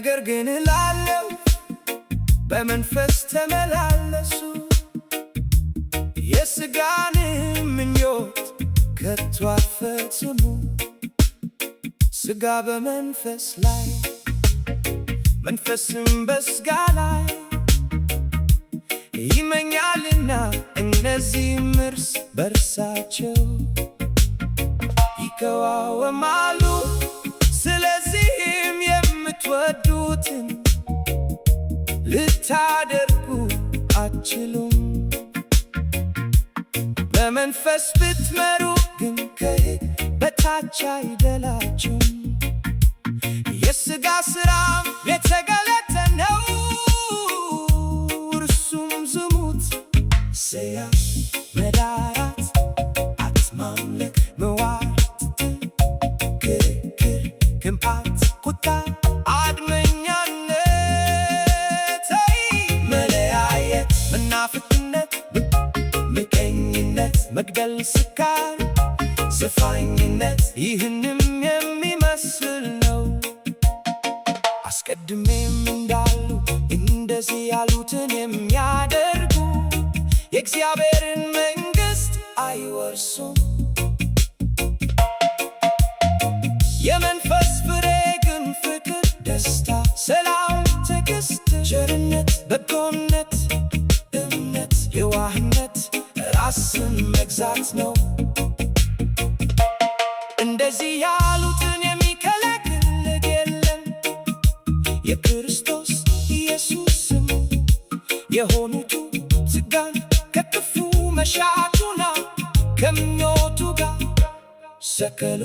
ነገር ግን እላለሁ በመንፈስ ተመላለሱ የሥጋን ምኞት ከቶ አትፈጽሙ ሥጋ በመንፈስ ላይ መንፈስም በሥጋ ላይ ይመኛልና እነዚህም እርስ በርሳቸው ይቀዋወማሉ ስለዚህም የምትወዱትን ልታደርጉ አትችሉም በመንፈስ ብትመሩ ግን ከሕግ በታች አይደላችሁም የሥጋ ሥራም የተገለጠ ነው እርሱም ዝሙት ሰያፍ መዳራት አለማምለክ መዋሸት ክርክር ክፋት ቁጣ አድመኛነት መለያየት መናፍቅነት ምቀኝነት መግደል ስካር ዘፋኝነት ይህንም የሚመስል ነው አስቀድሜም እንዳሉ እንደዚህ ያሉትን የሚያደርጉ የእግዚአብሔርን መንግሥት አይወርሱም የመንፈስ ፍሬ ግን ፍቅር ደስታ ሰላም ትዕግሥት ቸርነት በጎነት እምነት የዋህነት ራስን መግዛት ነው እንደዚህ ያሉትን የሚከለክል ሕግ የለም የክርስቶስ ኢየሱስም የሆኑቱ ሥጋን ከክፉ መሻቱና ከምኞቱ ጋር ሰቀሉ